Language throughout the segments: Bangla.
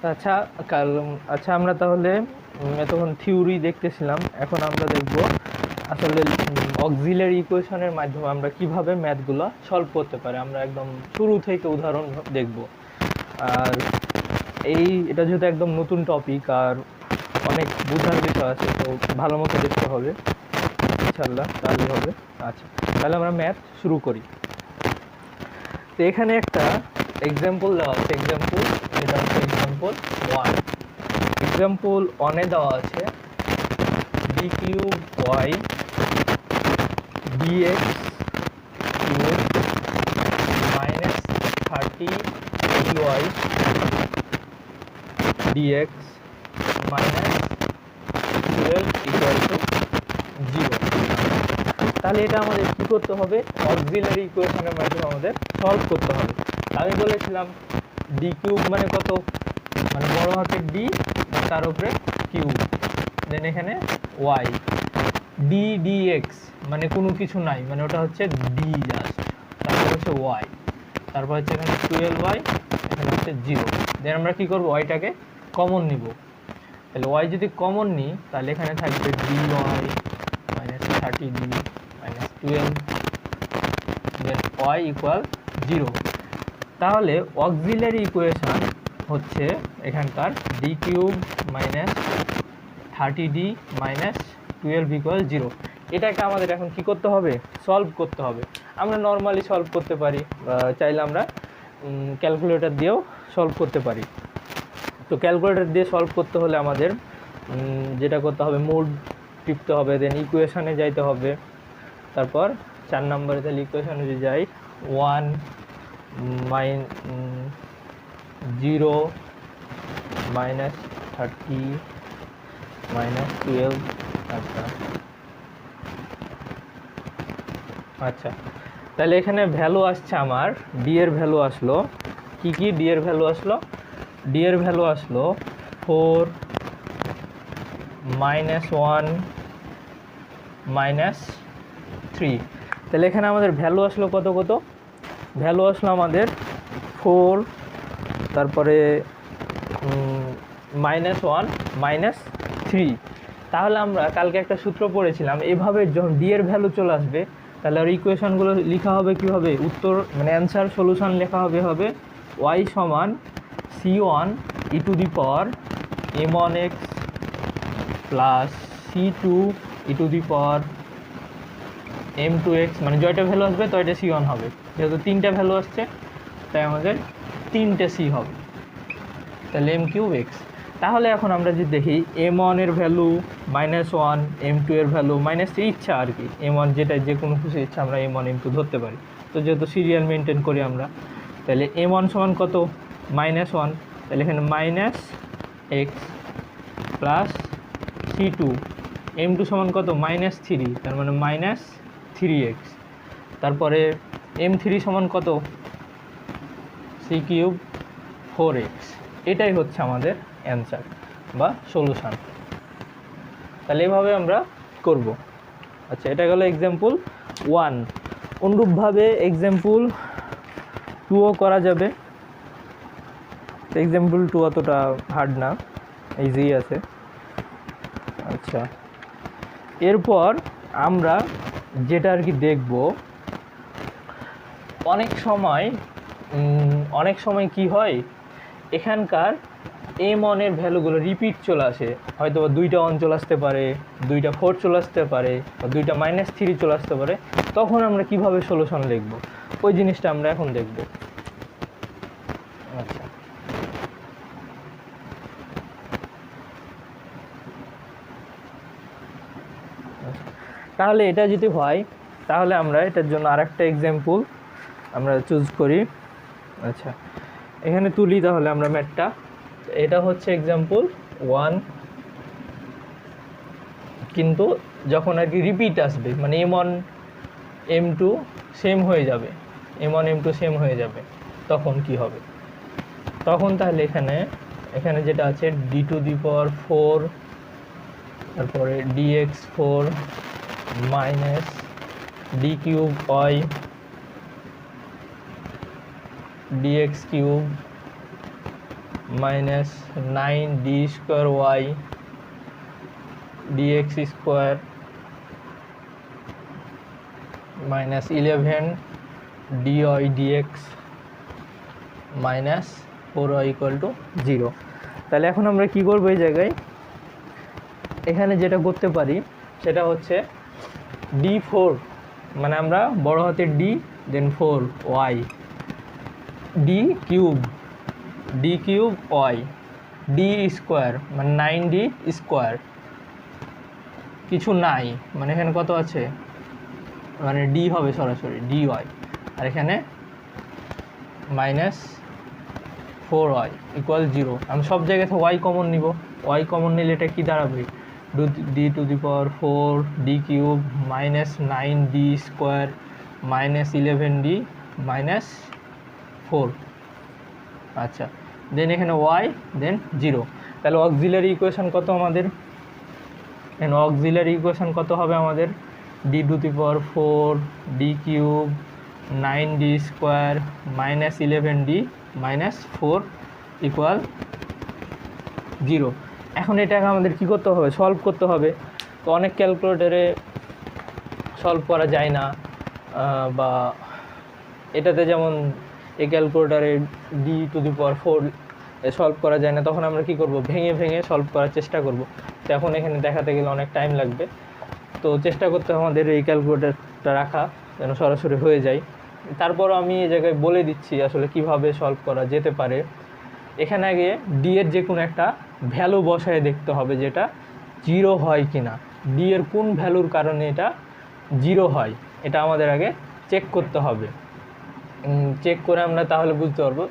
আচ্ছা কাল আচ্ছা আমরা তাহলে এতক্ষণ থিওরি দেখতেছিলাম, এখন আমরা দেখব আসলে অক্সিলারি ইকুয়েশনের মাধ্যমে আমরা কিভাবে ম্যাথগুলো সলভ করতে পারি। আমরা একদম শুরু থেকে উদাহরণ দেখব। আর এটা যেহেতু একদম নতুন টপিক আর অনেক বোঝার বিষয় আছে, তো ভালো মতো দেখতে হবে ইনশাল্লাহ, তাহলে হবে। আচ্ছা, তাহলে আমরা ম্যাথ শুরু করি। তো এখানে একটা এক্সাম্পল দেওয়া আছে, এটা হচ্ছে এক্সাম্পল 1। এক্সাম্পল 1-এ দেওয়া আছে D cube Y DX cube minus 30 Y DX minus 12 equal to 0। তাহলে এটা আমাদের কী করতে হবে? অক্সিলারি ইকুয়েশনের মাধ্যমে আমাদের সলভ করতে হবে। আমি বলেছিলাম ডি কিউব মানে কত, মানে বড় হাতের ডি, তার উপরে কিউব, দেন এখানে ওয়াই, ডি ডি এক্স মানে কোনো কিছু নাই, মানে ওটা হচ্ছে ডি জাস্ট, তারপর হচ্ছে ওয়াই, তারপর হচ্ছে এখানে 12y, এখানে হচ্ছে 0। দেন আমরা কী করবো? ওয়াইটাকে কমন নিব। তাহলে ওয়াই যদি কমন নিই তাহলে এখানে থাকবে D Y minus 30 D minus 12, then Y equal 0। তাহলে অক্সিলারি ইকুয়েশন হচ্ছে এখানকার D cube minus 30 D minus 12 equal 0। এটাকে আমাদের এখন কি করতে হবে? সলভ করতে হবে। আমরা নর্মালি সলভ করতে পারি, চাইলে আমরা ক্যালকুলেটর দিয়েও সলভ করতে পারি। তো ক্যালকুলেটর দিয়ে সলভ করতে হলে আমাদের যেটা করতে হবে, মোড টিপতে হবে, দেন ইকুয়েশনে যাইতে হবে। তারপর 4 নম্বরে তাহলে ইকুয়েশনে যদি যাই 1 0 মাইনাস 30 মাইনাস 12। আচ্ছা, তাহলে এখানে ভ্যালু আসছে আমার, ডি এর ভ্যালু আসলো কি কি? ডি এর ভ্যালু আসলো 4 মাইনাস 1 মাইনাস 3। তাহলে এখানে আমাদের ভ্যালু আসলো কত কত? ভ্যালু আসলো আমাদের 4, তারপরে মাইনাস 1 মাইনাস 3। তাহলে আমরা কালকে একটা সূত্র পড়েছিলাম, এভাবে যখন ডি এর ভ্যালু চলে আসবে তাহলে আর ইকুয়েশনগুলো লেখা হবে কীভাবে? উত্তর মানে অ্যান্সার সলিউশন লেখা হবে ওয়াই সমান c1 E to the power m1x plus c2 E to the power m2x, মানে জয়টা ভ্যালু আসবে তয়টা c1 হবে। যেহেতু 3টা ভ্যালু আসছে তাই আমাদের 3টে c হবে, তাহলে m3x। তাহলে এখন আমরা যদি দেখি m1 এর ভ্যালু -1, m2 এর ভ্যালু -3, ইচ্ছা আর কি, m1 যেটা যে কোনো কিছু ইচ্ছা আমরা m1 m2 ধরতে পারি। তো যেহেতু সিরিয়াল মেনটেন করি আমরা, তাহলে m1 সমান কত? -1, তাহলে এখানে -x প্লাস c2, m2 সমান কত? -3, তার মানে -3x, তারপরে m3 সমান কত? c³ 4x। এটাই হচ্ছে আমাদের অ্যান্সার বা সলিউশন। তাহলে এভাবে আমরা করব। আচ্ছা, এটা গেল এক্সাম্পল 1। অনুরূপভাবে এক্সাম্পল 2ও করা যাবে। এক্সাম্পল 2 অতটা হার্ড না, ইজি আছে। আচ্ছা, এরপর আমরা যেটা আর কি দেখব, অনেক সময় কি হয়, এখানকার m1 এর ভ্যালুগুলো রিপিট চলে আসে, হয়তো বা 2টা 1 চলে আসতে পারে, 2টা 4 চলে আসতে পারে, বা 2টা -3 চলে আসতে পারে। তখন আমরা কিভাবে সলিউশন লিখব, ওই জিনিসটা আমরা এখন দেখব। আচ্ছা, তাহলে এটা যদি হয় তাহলে আমরা এটার জন্য আরেকটা এক্সাম্পল আমরা চুজ করি। আচ্ছা, এখানে তুলি তাহলে আমরা ম্যাথটা। এটা হচ্ছে এক্সাম্পল 1, কিন্তু যখন আর কি রিপিট আসবে, মানে m1 m2 সেম হয়ে যাবে, m1 m2 সেম হয়ে যাবে, তখন কি হবে? তখন তাহলে এখানে যেটা আছে d⁴, তারপরে dx4 minus d³ dx³ minus 9d square Y DX square minus 11 dy dx minus 4y equal to 0। তাহলে এখন আমরা কি করবো এই জায়গায়, এখানে যেটা করতে পারি সেটা হচ্ছে d4, মানে আমরা বড় হাতের d দেন 4y d cube y d square মানে 9d স্কোয়ার, কিছু নাই মানে এখানে কত আছে, মানে d হবে সরাসরি dy, আর এখানে মাইনাস 4y ইকুয়াল 0। আমি সব জায়গা থেকে y কমন নিব, y কমন নিলে এটা কি দাঁড়াবে, d to the power 4 d cube minus 9d square minus 11d minus 4। আচ্ছা, দেন এখানে y দেন 0। তাহলে অক্সিলারি ইকুয়েশন কত আমাদের, এখানে অক্সিলারি ইকুয়েশন কত হবে আমাদের, d to the power 4 d cube 9d square minus 11d minus 4 equal 0। এখন এটাকে আমাদের কি করতে হবে, সলভ করতে হবে। তো অনেক ক্যালকুলেটরে সলভ করা যায় না, বা এটাতে যেমন এই ক্যালকুলেটারে d to the power 4 solve করা যায় না, তখন আমরা কি করব, ভেঙে ভেঙে সলভ করার চেষ্টা করব। তো এখন এখানে দেখাতে গেলে অনেক টাইম লাগবে, তো চেষ্টা করতে আমাদের এই ক্যালকুলেটরটা রাখা যেন সরাসরি হয়ে যায়। তারপরও আমি এই জায়গায় বলে দিচ্ছি আসলে কিভাবে সলভ করা যেতে পারে। এখানে আগে ডি এর যে কোনো একটা ভ্যালু বসায় দেখতে হবে যেটা 0 হয় কি না, ডি এর কোন ভ্যালুর কারণে এটা 0 হয় এটা আমাদের আগে চেক করতে হবে। চেক করে আমরা তাহলে বুঝতে পারবো,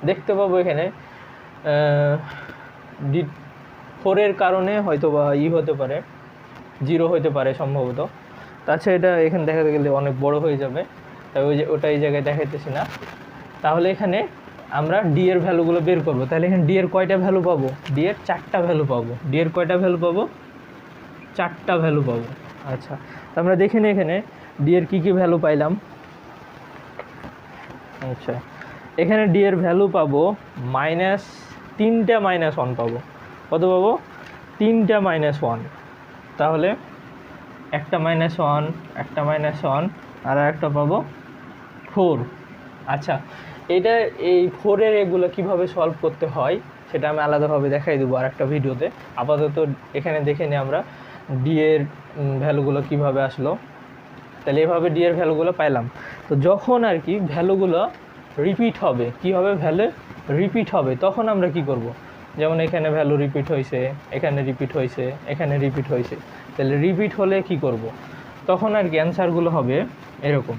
দেখতে পাবো এখানে d4 এর কারণে হয়তো বা হতে পারে 0 হতে পারে সম্ভবত। তাছাড়া এটা এখানে দেখাতে গেলে অনেক বড় হয়ে যাবে, তাই ওটা এই জায়গায় দেখাইতেছি না। তাহলে এখানে আমরা ডি এর ভ্যালুগুলো বের করব। তাহলে এখানে ডি এর কয়টা ভ্যালু পাবো, ডি এর 4টা ভ্যালু পাবো। ডি এর কয়টা ভ্যালু পাবো, 4টা ভ্যালু পাবো। আচ্ছা, তো আমরা দেখে নিই এখানে ডি এর কী কী ভ্যালু পাইলাম। আচ্ছা, এখানে ডি এর ভ্যালু পাবো মাইনাস 3টা মাইনাস 1 পাবো। কত পাবো, 3টা মাইনাস 1। তাহলে একটা মাইনাস 1, একটা মাইনাস 1, আর একটা পাবো 4। আচ্ছা, এটা এই 4-এর এগুলো কীভাবে সলভ করতে হয় সেটা আমি আলাদাভাবে দেখাই দেবো আর একটা ভিডিওতে। আপাতত এখানে দেখে নিই আমরা ডি এর ভ্যালুগুলো কীভাবে আসলো। তাহলে এভাবে ডি এর ভ্যালুগুলো পাইলাম। তো যখন আর কি ভ্যালুগুলো রিপিট হবে, কী হবে, ভ্যালু রিপিট হবে, তখন আমরা কি করব, যেমন এখানে ভ্যালু রিপিট হয়েছে, এখানে রিপিট হয়েছে, এখানে রিপিট হয়েছে। তাহলে রিপিট হলে কি করব, তখন আর কি অ্যান্সারগুলো হবে এরকম।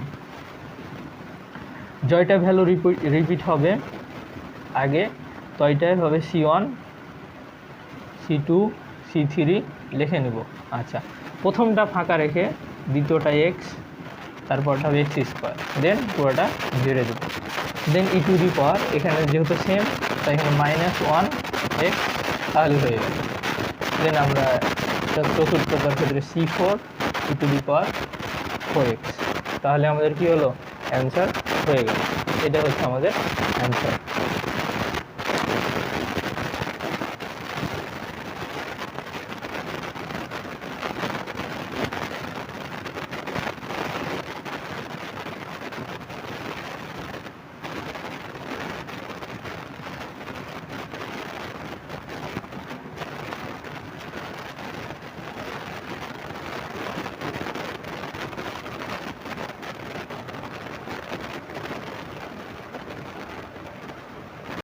জয়টা ভ্যালু রিপিট হবে আগে, তয়টাই হবে C1 C2 C3 লিখে নেব। আচ্ছা, প্রথমটা ফাঁকা রেখে দ্বিতীয়টা এক্স, তারপরটা হবে এক্স স্কোয়ার, দেন পুরোটা ঝেড়ে দেবো। দেন ই টু দি পাওয়ার এখানে যেহেতু সেম তাই এখানে -1 এক্স তাহলে হয়ে গেল। দেন আমরা চতুর্থটার ক্ষেত্রে C4 E to the power 4x, তাহলে আমাদের কি হলো, অ্যান্সার হয়ে গেল। এটা হচ্ছে আমাদের অ্যান্সার।